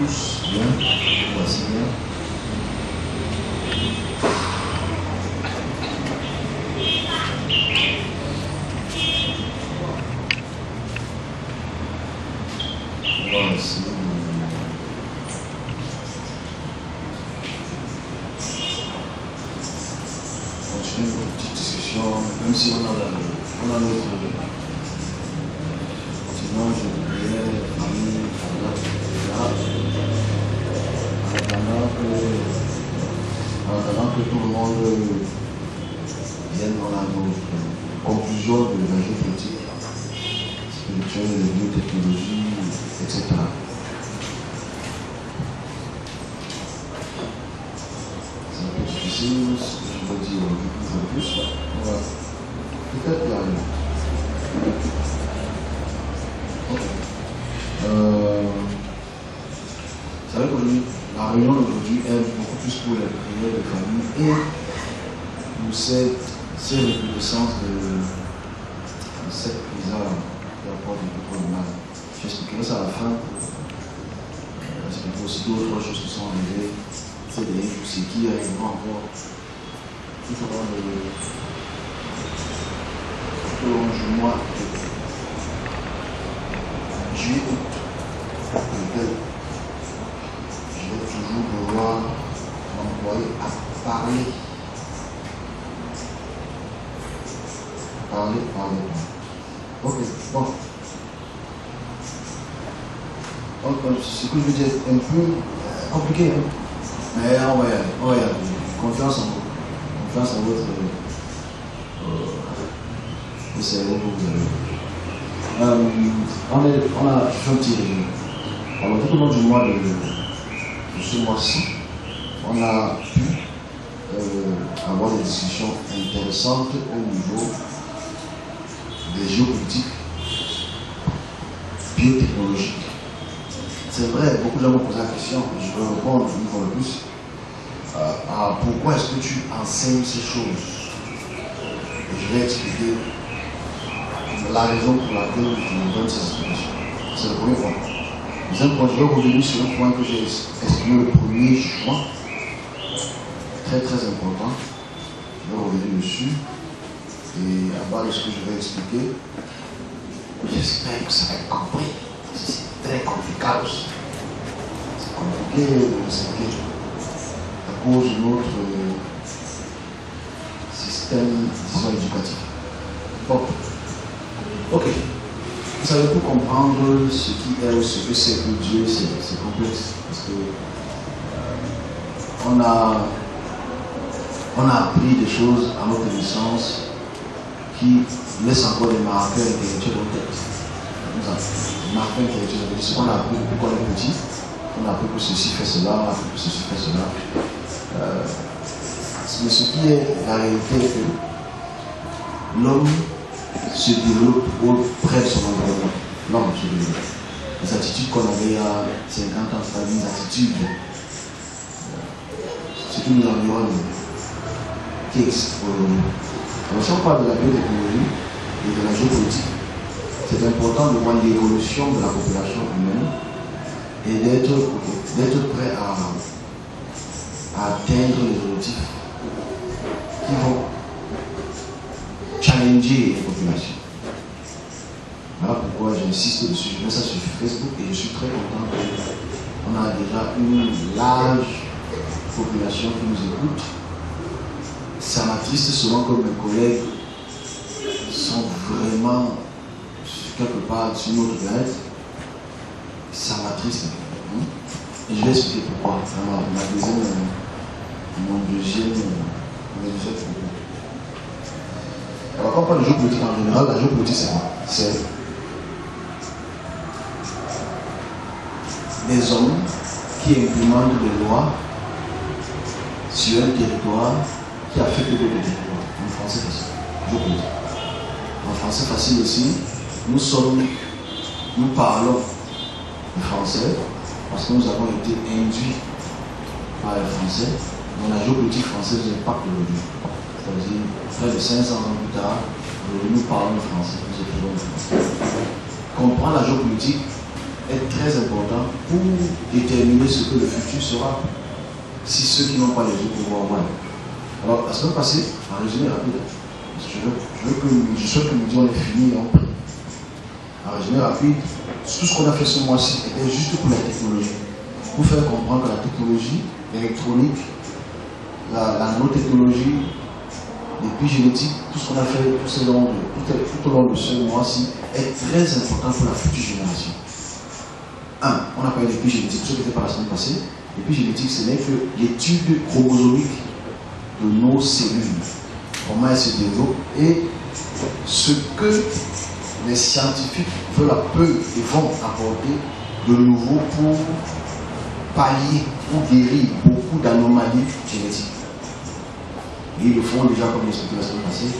tous bien, voici bien. Voici. Continuez une petite discussion, même si on a notre continent, je prière, famille, en attendant que tout le monde vienne dans la conclusion de la géopolitique spirituelle, de biotechnologie, etc. C'est un peu difficile, ce que je veux dire un peu plus. On va peut-être y arriver. C'est vrai qu'aujourd'hui, la réunion d'aujourd'hui est beaucoup plus pour les prières de famille et pour ces reconnaissances de cette prise qui apporte beaucoup de mal. J'expliquerai ça à la fin pour expliquer aussi d'autres choses qui sont arrivées. C'est des soucis qui arriveront encore tout au long du mois de juillet, août, lequel je vais toujours devoir m'employer à parler. Ok, bon. Donc, ce que je veux dire est un peu compliqué, hein? Mais on va y aller. Confiance en vous. Confiance en votre cerveau que vous avez. On a fait un petit résumé. Alors, tout au long du mois de ce mois-ci, on a pu avoir des discussions intéressantes au niveau des géopolitiques, biotechnologiques. C'est vrai, beaucoup de gens m'ont posé la question, je vais répondre une fois de plus, à pourquoi est-ce que tu enseignes ces choses? Et je vais expliquer la raison pour laquelle je me donne ces explications. C'est le premier point. Deuxième point, je vais revenir sur un point que j'ai exprimé le 1er juin, très très important. Je vais revenir dessus. Et à bas de ce que je vais expliquer, j'espère que ça va être compris. C'est très compliqué aussi. C'est compliqué de l'expliquer à cause de notre système, disons, éducatif. Bon, ok. Vous savez, pour comprendre ce qui est ou ce que c'est que Dieu, c'est complexe. Parce que on a appris des choses à notre naissance qui laisse encore des marqueurs intellectuels en tête. Marqueurs intellectuels, c'est ce qu'on a appris depuis qu'on est petit. On a appris que ceci fait cela, on a appris que ceci fait cela. Mais ce qui est la réalité est que l'homme se développe auprès de son environnement. L'homme se développe. Les attitudes qu'on avait il y a 50 ans, c'est des attitudes, ce qui nous environne, qui existe aujourd'hui. Alors, si on parle de la biotechnologie et de la géopolitique, c'est important de voir l'évolution de la population humaine et d'être prêt à atteindre les objectifs qui vont challenger les populations. Voilà pourquoi j'insiste dessus. Je mets ça sur Facebook et je suis très content qu'on a déjà une large population qui nous écoute. Ça m'attriste souvent que mes collègues sont vraiment quelque part sur notre planète. Ça m'attriste. Et je vais expliquer pourquoi. Mon deuxième propos. Alors quand on parle de géopolitique en général, la géopolitique c'est quoi? C'est des hommes qui implémentent des lois sur un territoire qui affecte d'autres territoires. En français facile. Géopolitique. En français facile aussi, nous parlons le français parce que nous avons été induits par les Français. Dans la géopolitique française impacte aujourd'hui. C'est-à-dire, près de 500 ans plus tard, nous parlons le français, nous écrivons le français. Comprendre la géopolitique est très important pour déterminer ce que le futur sera. Si ceux qui n'ont pas les yeux pour voir mal. Alors, la semaine passée, en résumé rapide, je souhaite que nous disions on est fini. En résumé rapide, tout ce qu'on a fait ce mois-ci était juste pour la technologie. Pour faire comprendre que la technologie électronique, la nanotechnologie, l'épigénétique, tout ce qu'on a fait tout au long de ce mois-ci est très important pour la future génération. On a parlé d'épigénétique, ce qui était par la semaine passée. L'épigénétique, ce n'est que l'étude chromosomique de nos cellules, comment elles se développent et ce que les scientifiques peuvent et vont apporter de nouveau pour pallier ou guérir beaucoup d'anomalies génétiques. Et ils le font déjà, comme l'expliqué la semaine passée,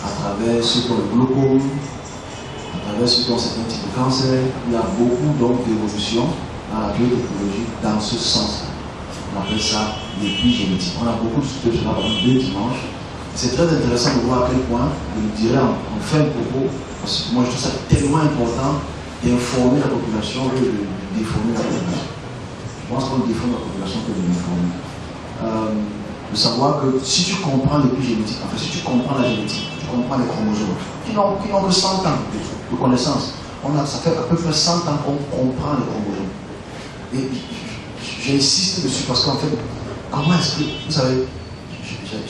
à travers ceux qui ont le glaucome, à travers ceux qui ont certains types de cancer. Il y a beaucoup d'évolutions dans la biotechnologie dans ce sens. On appelle ça l'épigénétique. On a beaucoup discuté de cela pendant 2 dimanches. C'est très intéressant de voir à quel point, je le dirais en fin de propos, parce que moi je trouve ça tellement important d'informer la population que de déformer la population. Je pense qu'on déforme la population que de l'informer. De savoir que si tu comprends l'épigénétique, enfin si tu comprends la génétique, tu comprends les chromosomes, qui n'ont que 100 ans de connaissance. Ça fait à peu près 100 ans qu'on comprend les chromosomes. Et j'insiste dessus parce qu'en fait, comment est-ce que, vous savez,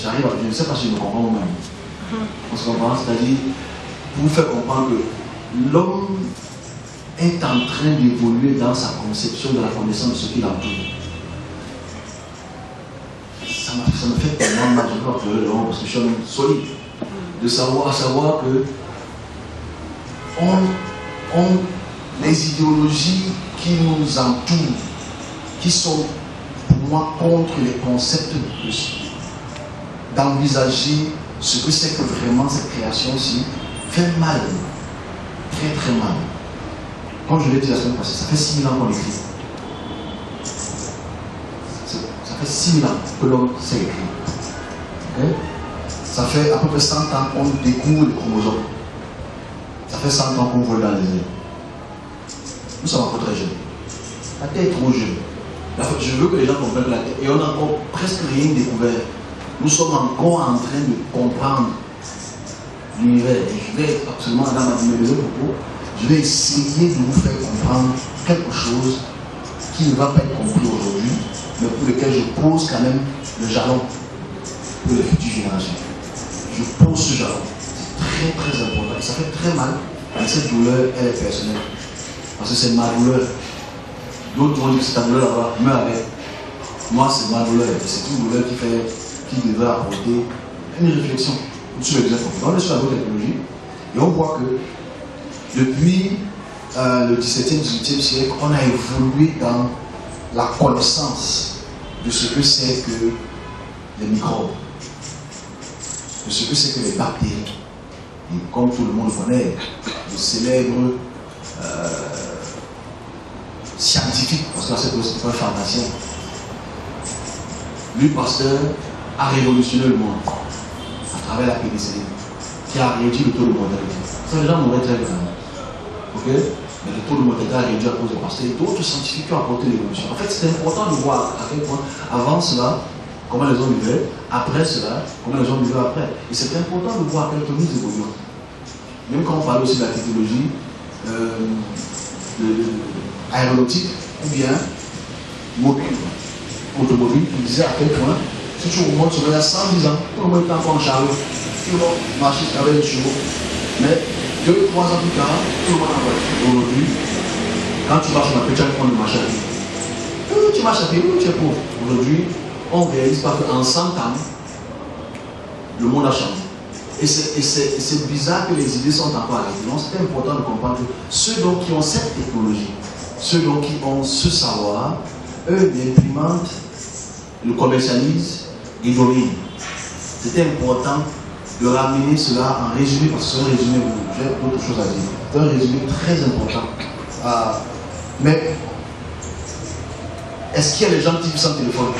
j'arrive à, je ne sais pas si je me comprends moi-même. On se comprend, c'est-à-dire, pour vous faire comprendre que l'homme est en train d'évoluer dans sa conception de la connaissance de ce qui l'entoure. Ça me fait tellement mal, je crois que parce que je suis un homme solide, de savoir que les idéologies qui nous entourent, qui sont pour moi contre les concepts d'envisager ce que c'est que vraiment cette création-ci, fait mal, très très mal. Comme je l'ai dit la semaine passée, ça fait 6000 ans qu'on écrit. Ça fait 6000 ans que l'homme s'est écrit. Okay? Ça fait à peu près 100 ans qu'on découvre les chromosomes. Ça fait 100 ans qu'on vole dans les airs. Nous sommes encore très jeunes. La Terre est trop jeune. Je veux que les gens comprennent la Terre. Et on n'a encore presque rien découvert. Nous sommes encore en train de comprendre l'univers. Et je vais absolument, dans ma propos, je vais essayer de vous faire comprendre quelque chose qui ne va pas être compris aujourd'hui, mais pour lequel je pose quand même le jalon pour les futures générations. Je pose ce jalon. C'est très très important. Et ça fait très mal, mais cette douleur, elle est personnelle. Parce que c'est ma douleur. D'autres vont dire que c'est ta douleur là-bas, meurs avec. Moi, c'est ma douleur. Et c'est une douleur qui devrait apporter une réflexion sur les exemples. On est sur la biotechnologie et on voit que depuis le 17e, 18e siècle, on a évolué dans la connaissance de ce que c'est que les microbes, de ce que c'est que les bactéries. Et comme tout le monde connaît, le célèbre scientifique, parce que là c'est un pharmacien, Louis Pasteur a révolutionné le monde à travers la pénicilline, qui a réduit le taux de mortalité. Ça, les gens mouraient très bien. Ok? Mais le taux de mortalité a réduit à cause de Pasteur et d'autres scientifiques qui ont apporté l'évolution. En fait, c'est important de voir à quel point, avant cela, comment les hommes vivaient, après cela, comment les hommes vivaient après. Et c'est important de voir à quel point nous évoluons. Même quand on parle aussi de la technologie aéronautique ou bien mobile, automobile, il disait à quel point, si tu remontes sur il y a 110 ans, tout le monde était encore en chariot, tout le monde marchait avec les chevaux, mais 2-3 ans plus tard, tout le monde en voiture. Aujourd'hui, quand tu marches sur la petite on marche à pied. Tu marches à pied, tu es pauvre. Aujourd'hui, on ne réalise pas qu'en 100 ans, le monde a changé. Et c'est bizarre que les idées sont encore arrêtées. Donc c'est important de comprendre que ceux donc qui ont cette technologie, ceux donc qui ont ce savoir, eux l'implémentent, le commercialisent et dominent. C'était important de ramener cela en résumé, parce que c'est un résumé, j'ai d'autres choses à dire. C'est un résumé très important. Mais est-ce qu'il y a des gens qui vivent sans téléphone?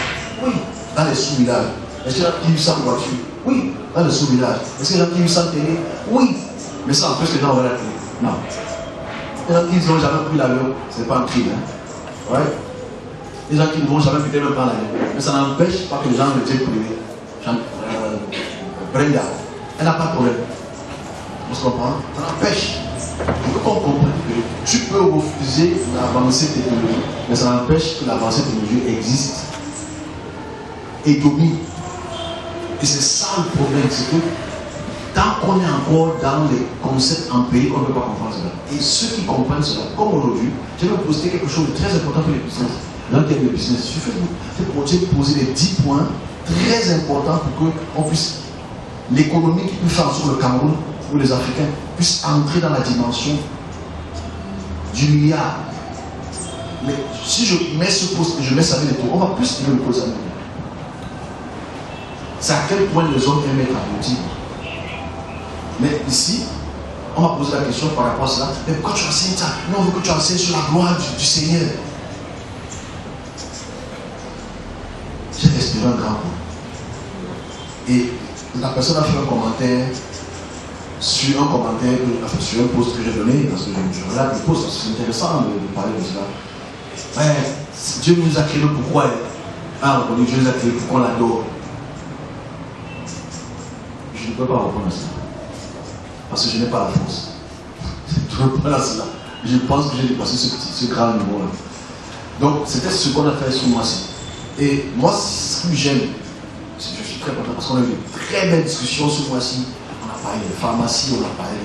Oui, dans les sous-villages. Est-ce qu'il y a des gens qui vivent sans voiture? Oui, dans les sous-villages. Est-ce qu'il y a des gens qui vivent sans télé? Oui, mais ça empêche que les gens voient la télé. Non. Les gens qui n'ont jamais pris l'avion, ce n'est pas un crime. Hein? Ouais? Les gens qui ne vont jamais peut-être même prendre l'avion. Mais ça n'empêche pas que les gens le jet privé. Brenda, elle n'a pas de problème. On se comprend? Ça n'empêche. Il faut qu'on comprenne que tu peux refuser l'avancée technologique, mais ça n'empêche que l'avancée technologique existe et domine. Et c'est ça le problème, c'est que tant qu'on est encore dans les concepts empiriques, on ne peut pas comprendre cela. Et ceux qui comprennent cela, comme aujourd'hui, je vais vous poser quelque chose de très important pour les business. Dans le thème de business, il suffit de poser les 10 points très importants pour qu'on puisse, l'économie qui peut faire sur le Cameroun, pour les Africains, puisse entrer dans la dimension du milliard. Mais si je mets ce poste et je mets ça avec les taux, on va plus tirer le poste avec. C'est à quel point les hommes aiment être aboutis. Mais ici, on m'a posé la question par rapport à cela. Mais pourquoi tu enseignes ça? Non, on veut que tu enseignes sur la gloire du Seigneur. J'ai respiré un grand coup. Et la personne a fait un commentaire sur un post que j'ai donné, parce que je regarde les posts, c'est intéressant de parler de cela. Ouais, Dieu nous a créé pourquoi. Dieu nous a créé pourquoi on l'adore. Je ne peux pas répondre à cela. Parce que je n'ai pas la force. Je ne peux pas à cela. Je pense que j'ai dépassé ce grand niveau-là. Donc, c'était ce qu'on a fait ce mois-ci. Et moi, ce que j'aime, je suis très content parce qu'on a eu de très belles discussions ce mois-ci. On a parlé de pharmacie, on a parlé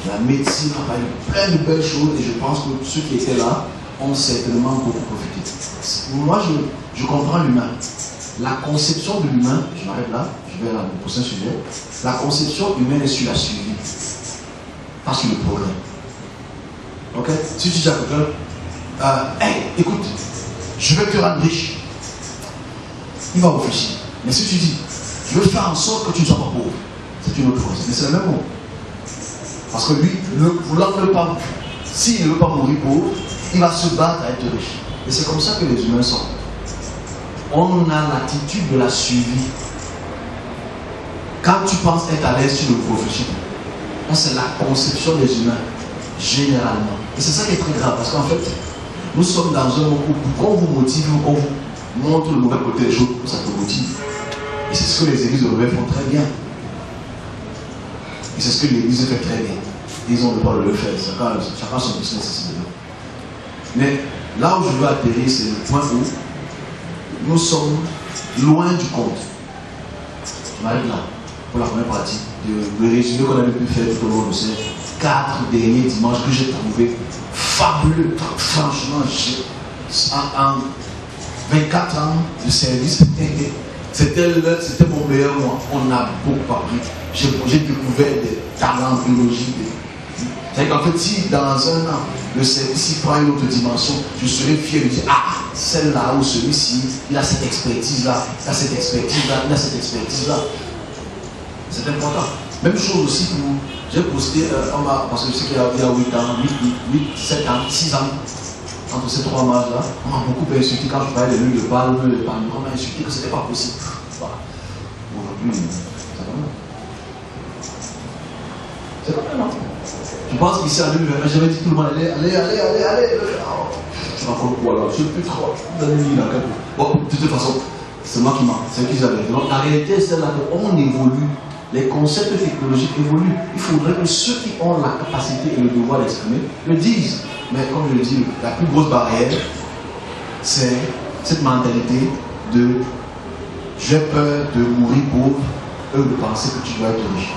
de la médecine, on a parlé de plein de belles choses. Et je pense que ceux qui étaient là ont certainement beaucoup profité. Moi, je comprends l'humain. La conception de l'humain, je m'arrête là, je vais à mon prochain sujet. La conception humaine est sur la survie, pas sur le progrès. Ok? Si tu dis à quelqu'un, hey, écoute, je vais te rendre riche, il va réfléchir. Mais si tu dis, je veux faire en sorte que tu ne sois pas pauvre, c'est une autre chose. Mais c'est le même mot. Parce que lui, voulant ne pas, s'il ne veut pas mourir pauvre, il va se battre à être riche. Et c'est comme ça que les humains sont. On a l'attitude de la survie. Quand tu penses être à l'aise, tu ne réfléchis pas. C'est la conception des humains, généralement. Et c'est ça qui est très grave, parce qu'en fait, nous sommes dans un moment où qu'on vous motive, qu'on vous montre le mauvais côté des choses, ça te motive. Et c'est ce que les églises de réveil font très bien. Et c'est ce que l'église fait très bien. Ils ont le droit de le faire. Chacun son business ici dedans. Mais là où je veux atterrir, c'est le point où nous sommes loin du compte. Je m'arrête là, pour la première partie, le résumé qu'on avait pu faire tout au long de ces 4 derniers dimanches que j'ai trouvé fabuleux. Franchement, en 24 ans de service, c'était mon meilleur mois. On a beaucoup appris. J'ai découvert des talents biologiques. C'est-à-dire qu'en fait, si dans un an, le service prend une autre dimension, je serais fier de dire, celle-là ou celui-ci, il a cette expertise-là, il a cette expertise-là, il a cette expertise-là. C'est important. Même chose aussi pour, j'ai posté, parce que je sais qu'il y a 8 ans, 8, 7 ans, 6 ans, entre ces 3 matchs-là, on m'a beaucoup insulté quand je parlais de l'huile de palme, on m'a insulté que ce n'était pas possible. Voilà. Aujourd'hui, c'est pas mal. C'est pas mal. Je pense qu'ici à 2020, j'avais dit tout le monde, allez. Je raconte quoi là? Je ne peux plus trop. Bon, de toute façon, c'est moi qui mens, c'est qui j'avais. Donc la réalité c'est là qu'on évolue, les concepts technologiques évoluent. Il faudrait que ceux qui ont la capacité et le devoir d'exprimer le disent. Mais comme je le dis, la plus grosse barrière, c'est cette mentalité de j'ai peur de mourir pauvre, eux de penser que tu dois être riche.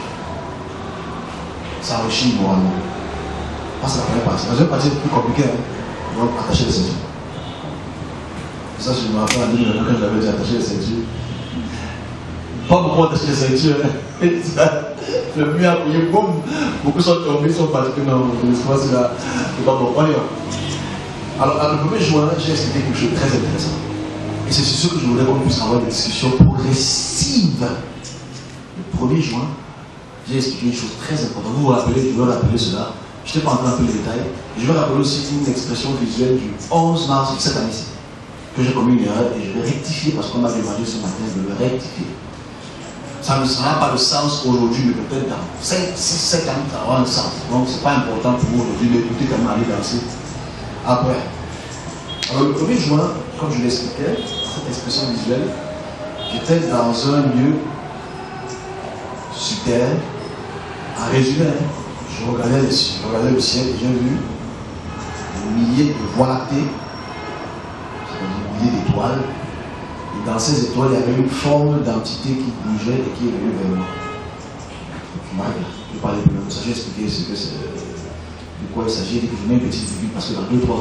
Ça enrichit moralement. C'est la première partie. La deuxième partie est plus compliquée. Donc, attacher les ceintures. Ça, je me rappelle en 2020 quand j'avais dit attacher les ceintures. Pas beaucoup attacher les ceintures. Le mur a bouillé, boum. Beaucoup sont tombés, sont partis que non, l'espoir c'est là. C'est pas bon. On y va. Alors, le 1er juin, j'ai expliqué quelque chose de très intéressant. Et c'est sur ce que je voudrais qu'on puisse avoir des discussions progressives. Le 1er juin, j'ai expliqué une chose très importante. Vous vous rappelez, je vais rappeler cela. Je t'ai pas encore un peu les détails. Je vais rappeler aussi une expression visuelle du 11 mars de cette année-ci, que j'ai commis une erreur et je vais rectifier parce qu'on m'a demandé ce matin de le rectifier. Ça ne sera pas de sens aujourd'hui, mais peut-être dans 5, 6, 7 ans, ça aura un sens. Donc, ce n'est pas important pour vous aujourd'hui, mais écoutez quand même aller danser après. Alors, le 1er juin, comme je l'expliquais, cette expression visuelle, j'étais dans un lieu super. En résumé, je regardais le ciel et j'ai vu des milliers de voies lactées, des milliers d'étoiles. Et dans ces étoiles, il y avait une forme d'entité qui bougeait et qui est venue vers moi. Je parlais de ça, j'ai expliqué ce que c'est, de quoi il s'agit, et que je mets une petite virgule parce que dans 2-3 ans, on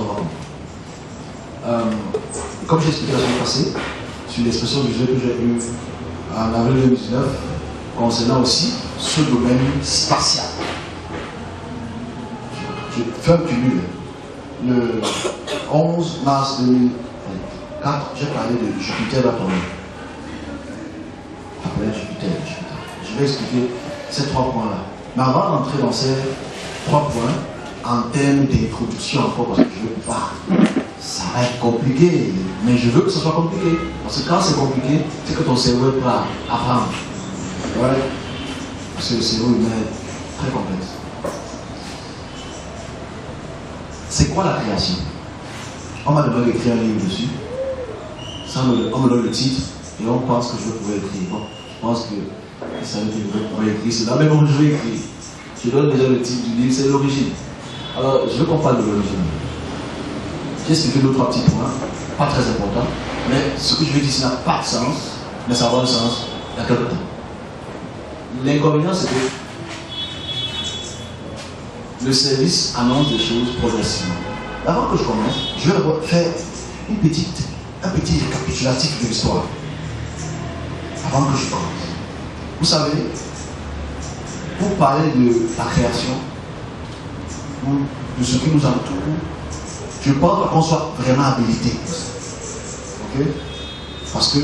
va comprendre. Comme j'ai expliqué la semaine passée, sur l'expression visuelle que j'ai eue en avril 2019, concernant aussi ce domaine spatial. Je fais un cumul. Le 11 mars 2004, j'ai parlé de Jupiter dans ton nom. Jupiter. Je vais expliquer ces 3 points-là. Mais avant d'entrer dans ces 3 points, en termes d'introduction encore, parce que je veux pas, ça va être compliqué, mais je veux que ce soit compliqué. Parce que quand c'est compliqué, c'est que ton cerveau est prêt à apprendre. Ouais. Parce que le cerveau humain est très complexe. C'est quoi la création? On m'a demandé d'écrire un livre dessus. On me donne le titre et on pense que je vais pouvoir écrire. Bon, je pense que ça veut dire que je vais pouvoir écrire cela, mais bon, je vais écrire. Je donne déjà le titre du livre, c'est l'origine. Alors, je veux qu'on parle de l'origine. J'ai expliqué 2-3 petits points, pas très importants, mais ce que je vais dire, ça n'a pas de sens, mais ça va avoir un sens il y a quelque temps. L'inconvénient, c'est que le service annonce des choses progressivement. Avant que je commence, je vais faire un petit récapitulatif de l'histoire. Avant que je commence. Vous savez, pour parler de la création, ou de ce qui nous entoure, je pense qu'on soit vraiment habilité. Ok? Parce que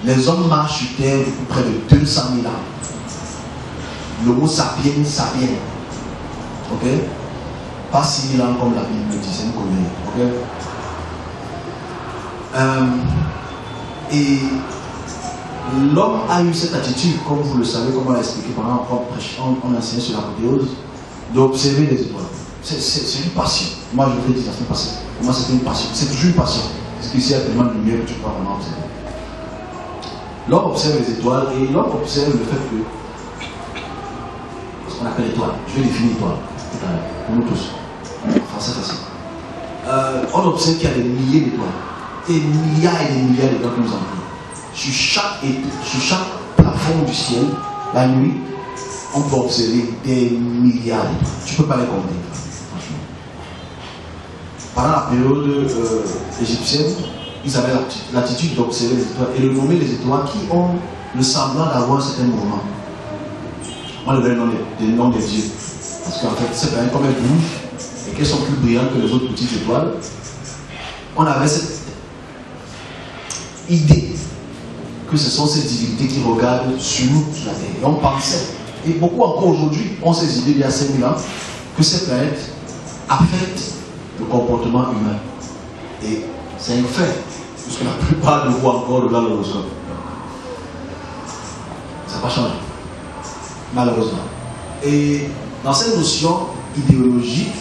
les hommes marchent sur Terre depuis près de 200 000 ans. L'homo sapiens. Ok? Pas 6 000 ans comme la Bible dit, c'est une connerie. Ok? Et l'homme a eu cette attitude, comme vous le savez, comme on l'a expliqué pendant qu'on enseignait sur l'apothéose, d'observer les étoiles. C'est une passion. Moi, je vous l'ai dit la semaine passée. Pour moi, c'était une passion. C'est toujours une passion. Parce qu'ici, il y a tellement de lumière que tu peux pas vraiment observer. L'homme observe les étoiles et l'homme observe le fait que ce qu'on appelle étoile. Je vais définir étoile tout à l'heure, pour nous tous. En français facile. On observe qu'il y a des milliers d'étoiles. Des milliards et des milliards d'étoiles qui nous entourent. Sur chaque plafond du ciel, la nuit, on peut observer des milliards d'étoiles. Tu ne peux pas les compter. Pendant la période égyptienne, ils avaient l'attitude d'observer les étoiles et de nommer les étoiles qui ont le semblant d'avoir un certain mouvement. On les donne des noms des dieux. Parce qu'en fait, c'est quand même comme elles bougent et qu'elles sont plus brillantes que les autres petites étoiles. On avait cette idée que ce sont ces divinités qui regardent sur nous, sur la Terre. Et on pensait, et beaucoup encore aujourd'hui ont ces idées il y a 5000 ans, que ces planètes affectent le comportement humain. Et c'est un fait, puisque la plupart de vous encore dans l'horoscope. Ça n'a pas changé, malheureusement. Et dans cette notion idéologique,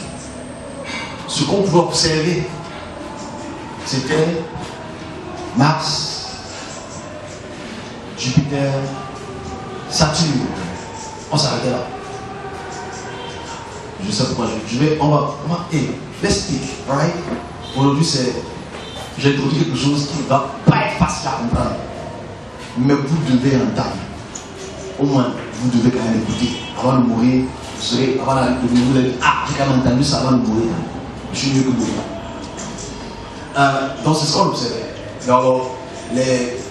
ce qu'on pouvait observer, c'était Mars, Jupiter, Saturne. On s'arrêtait là. Je sais pourquoi let's speak, right? Aujourd'hui, j'ai introduit quelque chose qui ne va pas être facile à comprendre. Mais vous devez entendre. Au moins, vous devez quand même écouter. Avant de mourir, vous serez, avant de mourir, vous allez dire, ah, j'ai quand même entendu ça avant de mourir. Je suis mieux que vous. Donc, c'est ce qu'on observait. Alors,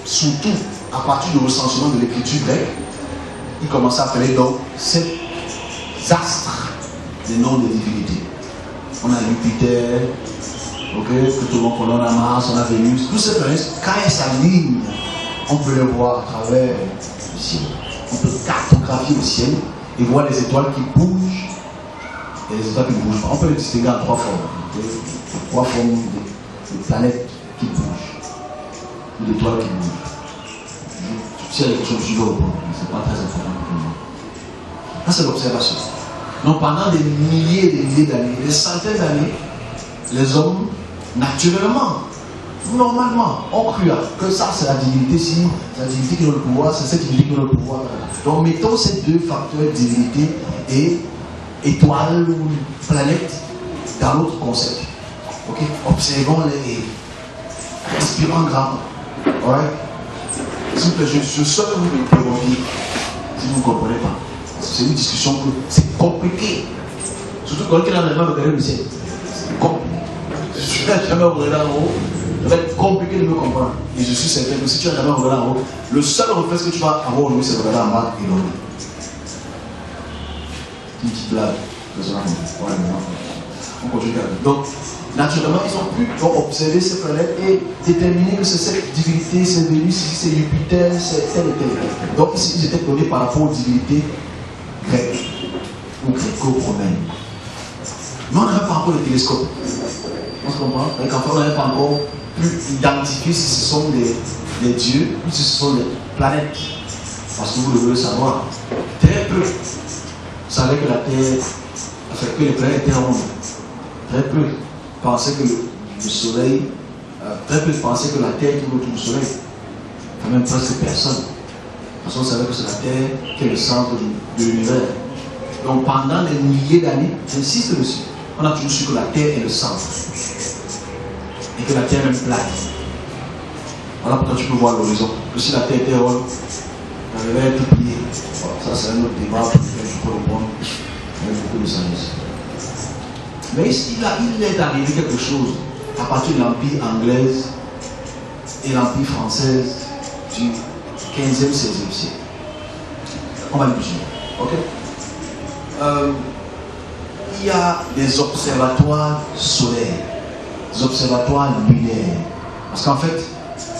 surtout, à partir du recensement de l'écriture grecque, il commençait à appeler donc ces astres des noms des divinités. On a Jupiter, que tout le monde connaît, on a Mars, on a Vénus. Tous ces planètes, quand elles s'alignent, on peut les voir à travers le ciel. On peut cartographier le ciel et voir les étoiles qui bougent et les étoiles qui ne bougent pas. On peut les distinguer en 3 formes. 3 formes de planètes qui bougent ou d'étoiles qui bougent. s'il y a quelque chose, je dois répondre. C'est pas très important pour moi. Ça, c'est l'observation. Donc, pendant des milliers et des milliers d'années, des centaines d'années, les hommes, naturellement, normalement, ont cru que ça, c'est la divinité. Si c'est la divinité qui a le pouvoir, c'est cette divinité qui a le pouvoir. Donc, mettons ces deux facteurs, divinité et étoile ou planète, dans notre concept. Ok? Observons-les et respirons grand. Alright? S'il vous plaît, je souhaite que vous m'interrompiez si vous ne comprenez pas. C'est une discussion que c'est compliqué. Surtout quand quelqu'un n'a jamais regardé le ciel. C'est compliqué. Si tu n'as jamais regardé en haut, ça va être compliqué de me comprendre. Et je suis certain que si tu n'as jamais regardé en haut, le seul réflexe que tu vas avoir aujourd'hui, c'est de regarder en bas et l'autre. Une petite blague. On continue. Donc, naturellement, ils ont pu observer ces planètes et déterminer que c'est cette divinité, c'est Vénus, c'est Jupiter, c'est tel et tel. Donc, ici, ils étaient donnés par rapport aux divinités grecques ou gréco-romaines. Mais on n'avait pas encore le télescope. On se comprend? Et qu'en fait, on n'avait pas encore pu identifier si ce sont des dieux ou si ce sont des planètes. Parce que vous devez le savoir. Très peu savaient que la Terre, enfin, que les planètes étaient rondes. Très peu pensaient que le Soleil, très peu pensaient que la Terre tourne autour du Soleil. Quand même presque personne. Parce qu'on savait que c'est la Terre qui est le centre de l'univers. Donc pendant des milliers d'années, j'insiste dessus, on a toujours su que la Terre est le centre. Et que la Terre est même plate. Voilà pourquoi tu peux voir l'horizon. Que si la Terre était ronde, elle devait être pliée. Ça c'est un autre débat pour lequel je peux répondre avec beaucoup de sagesse. Mais il est arrivé quelque chose à partir de l'Empire anglais et l'Empire français du 15e, 16e siècle. On va le bouger. Ok? Il y a des observatoires solaires, des observatoires lunaires. Parce qu'en fait,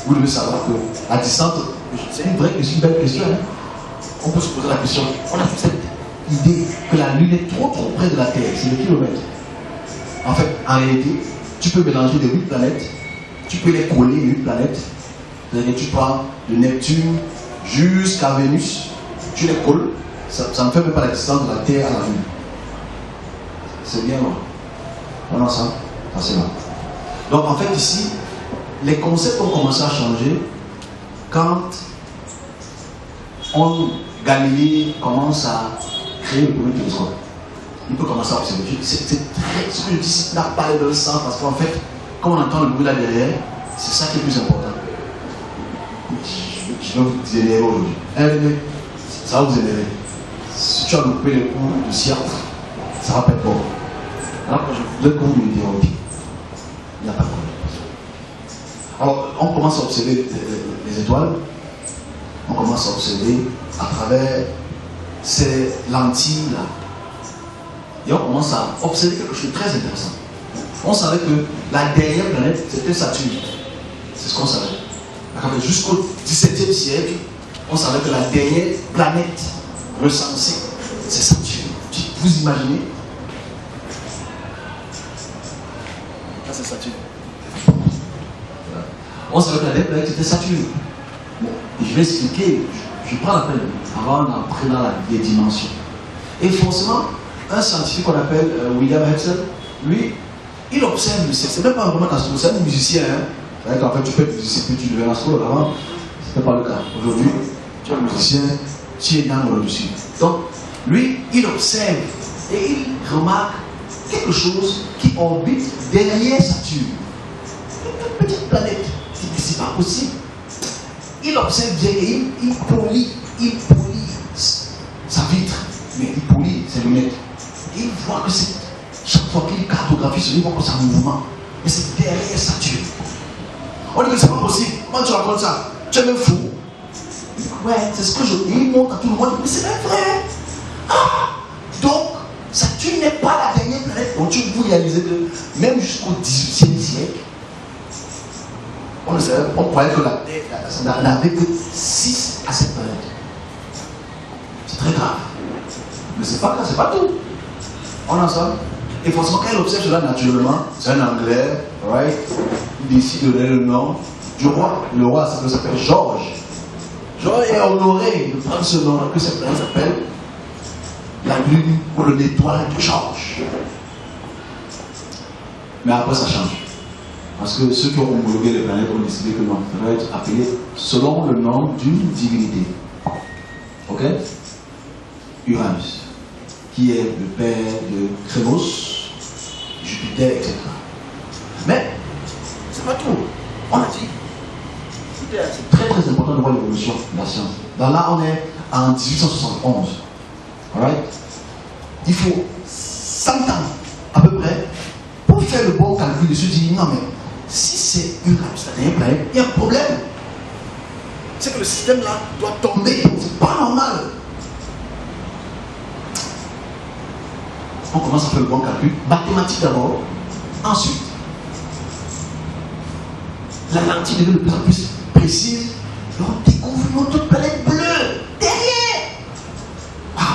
vous devez savoir que la distance, c'est une vraie question, une belle question. Hein? On peut se poser la question. On a cette idée que la Lune est trop près de la Terre, c'est le kilomètre. En fait, en réalité, tu peux mélanger les 8 planètes, tu peux les coller, les 8 planètes. C'est-à-dire que tu pars de Neptune jusqu'à Vénus, tu les colles, ça ne fait même pas la distance de la Terre à la Lune. C'est bien loin. On a ça, c'est là. Donc en fait ici, les concepts ont commencé à changer quand Galilée commence à créer le premier télescope. Il peut commencer à observer. Ce que je dis ici n'a pas le sens parce qu'en fait, quand on entend le bruit là derrière, c'est ça qui est le plus important. Je vais vous énerver aujourd'hui. Ça va vous énerver. Si tu as loupé le cours de science, ça va pas être bon. Alors que je voudrais que vous m'interrompiez. Il n'y a pas de problème. Alors, on commence à observer les étoiles. On commence à observer à travers ces lentilles-là. Et on commence à observer quelque chose de très intéressant. On savait que la dernière planète, c'était Saturne. C'est ce qu'on savait. Jusqu'au XVIIe siècle, on savait que la dernière planète recensée, c'est Saturne. Vous imaginez? Là, c'est Saturne. On savait que la dernière planète, c'était Saturne. Bon, je vais expliquer. Je prends la peine avant d'entrer dans les dimensions. Et forcément, un scientifique qu'on appelle William Herschel, lui, il observe le ciel. C'est même pas vraiment un astronaute, c'est un musicien. Hein? C'est-à-dire qu'en fait, tu peux être musicien puis tu deviens astronaute. Avant, ce n'était pas le cas. Aujourd'hui, tu es un musicien, tu es dans le dessus. Donc, lui, il observe et il remarque quelque chose qui orbite derrière Saturne. Une petite planète. C'est pas possible. Il observe bien et il polie sa vitre, mais il polie ses lunettes. Et il voit que c'est chaque fois qu'il cartographie ce livre, il voit que c'est un mouvement. Mais c'est derrière Saturne. On dit que c'est pas possible. Moi, tu racontes ça. Tu es même fou. Il dit, ouais, c'est ce que je dis. Il montre à tout le monde. Mais c'est même vrai. Ah! Donc, Saturne n'est pas la dernière planète. Donc, vous réalisez que même jusqu'au XVIIIe siècle, on croyait que la Terre n'avait que 6 à 7 planètes. C'est très grave. Mais c'est pas grave, c'est pas tout. On a ça. Et forcément, quand il observe cela naturellement, c'est un Anglais, right? Il décide de donner le nom du roi. Le roi s'appelle George. J'aurais honoré de prendre ce nom que cette planète s'appelle la lune ou l'étoile de change. Mais après ça change. Parce que ceux qui ont homologué les planètes ont décidé que l'on devrait être appelé selon le nom d'une divinité. Ok? Uranus, qui est le père de Crénos, Jupiter, etc. Mais, c'est pas tout. On a dit, c'est très très important de voir l'évolution de la science. Dans là, on est en 1871. Alright? Il faut 100 ans, à peu près, pour faire le bon calcul de se dire, non mais, si c'est Uranus, la dernière planète, il y a un problème. C'est que le système là doit tomber. C'est pas normal. On commence à faire le bon calcul. Mathématiques d'abord. Ensuite, la lentille devient de plus en plus précise. Et on découvre une autre planète bleue. Derrière. Waouh.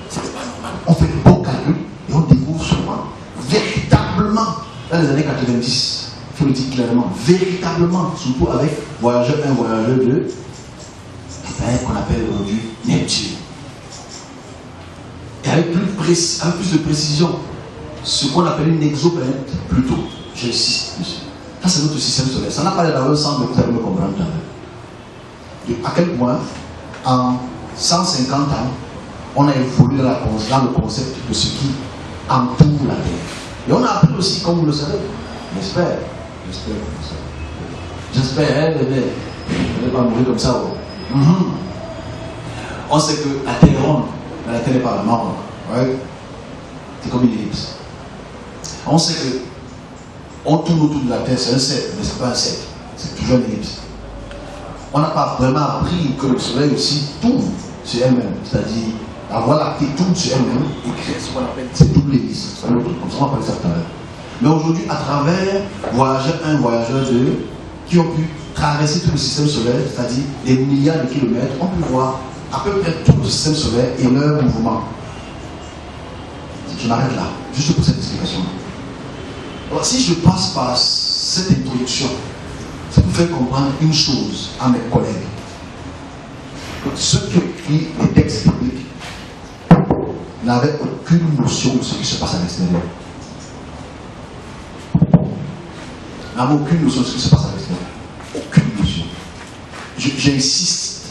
C'est pas normal. On fait le bon calcul et on découvre souvent, véritablement, dans les années 90. Il faut le dire clairement, véritablement, surtout avec voyageur 1, voyageur 2, qu'on appelle aujourd'hui Neptune. Et avec plus de précision, ce qu'on appelle une exoplanète, plutôt. J'insiste dessus. Ça, c'est notre système solaire. Ça n'a pas l'air d'avoir un sens, mais vous allez me comprendre. À quel point, en 150 ans, on a évolué dans le concept de ce qui entoure la Terre. Et on a appris aussi, comme vous le savez, j'espère, elle n'est pas mourir comme ça. On sait que la Terre est ronde, mais la Terre n'est pas vraiment ronde. Ouais. C'est comme une ellipse. On sait que on tourne autour de la Terre, c'est un cercle, mais ce n'est pas un cercle. C'est toujours une ellipse. On n'a pas vraiment appris que le Soleil aussi tourne sur elle-même. C'est-à-dire, la Voie lactée tourne sur elle-même et crée ce qu'on appelle cette double ellipse. C'est un autre truc, comme ça on va parler ça tout à l'heure. Mais aujourd'hui, à travers voyageur 1, voyageur 2, qui ont pu traverser tout le système solaire, c'est-à-dire des milliards de kilomètres, on peut voir à peu près tout le système solaire et leur mouvement. Je m'arrête là, juste pour cette explication. Alors, si je passe par cette introduction, c'est pour faire comprendre une chose à mes collègues. Ceux qui ont écrit les textes bibliques n'avaient aucune notion de ce qui se passe à l'extérieur. N'avaient aucune notion de ce qui se passe à l'extérieur. Aucune notion. J'insiste.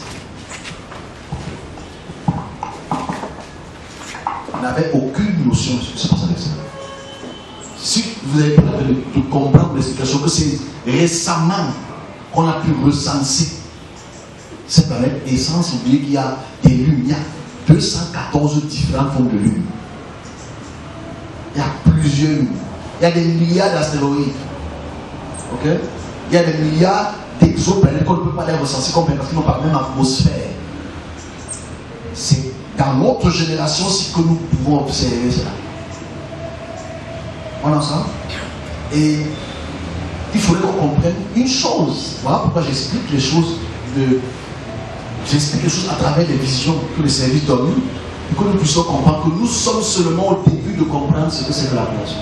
N'avaient aucune notion de ce qui se passe à l'extérieur. Si vous avez pas de comprendre l'explication, que c'est récemment qu'on a pu recenser cette planète, et sans oublier qu'il y a des lunes, il y a 214 différentes formes de lunes. Il y a plusieurs lunes. Il y a des milliards d'astéroïdes. Ok? Il y a des milliards d'exoplanètes qu'on ne peut pas les recenser comme parce qu'ils n'ont pas la même atmosphère. C'est dans notre génération si que nous pouvons observer cela. On est ensemble? Et il faudrait qu'on comprenne une chose. Voilà pourquoi j'explique les choses j'explique les choses à travers les visions que les services donnent et que nous puissions comprendre que nous sommes seulement au début de comprendre ce que c'est que la création.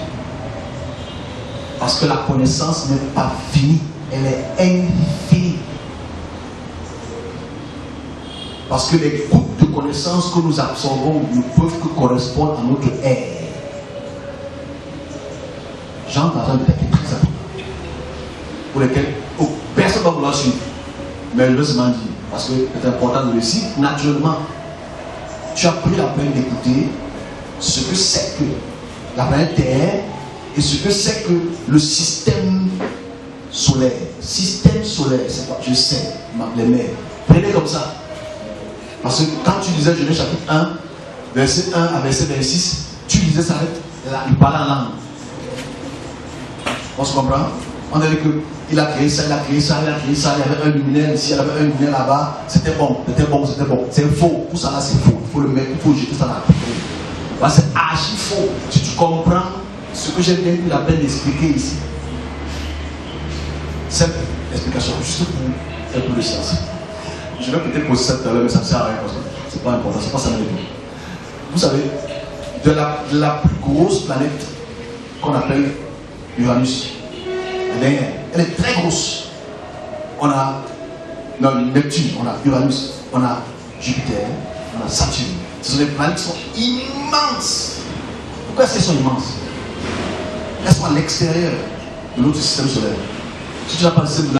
Parce que la connaissance n'est pas finie, elle est infinie. Parce que les gouttes de connaissances que nous absorbons ne peuvent que correspondre à notre ère. J'entends des textes très importants pour lesquels personne ne va vouloir suivre. Mais je veux seulement dire, parce que c'est important de le dire, naturellement, tu as pris la peine d'écouter ce que c'est que la planète Terre et ce que c'est que le système solaire. Système solaire, c'est quoi? Je sais, les mères. Prenez comme ça. Parce que quand tu disais Genèse chapitre 1, verset 1 à verset 26, tu disais ça avec il parlait en langue. On se comprend? On avait que il a créé ça, il a créé ça, il a créé ça, il y avait un luminaire ici, il y avait un luminaire là-bas, c'était bon, c'était bon, c'était bon. C'est faux, tout ça là c'est faux. Il faut le mettre, il faut jeter ça là. Là, c'est archi faux. Si tu comprends ce que j'ai bien eu la peine d'expliquer ici. Simple explication, juste pour faire plus de science. Je vais peut-être poser ça tout à l'heure, mais ça ne sert à rien parce que c'est pas important, c'est pas ça la vie. Vous savez, de la plus grosse planète qu'on appelle Uranus, elle est très grosse. On a Neptune, on a Uranus, on a Jupiter, on a Saturne. Ce sont des planètes qui sont immenses. Pourquoi est-ce qu'elles sont immenses? Elles sont à l'extérieur de notre système solaire. Si tu n'as pas le système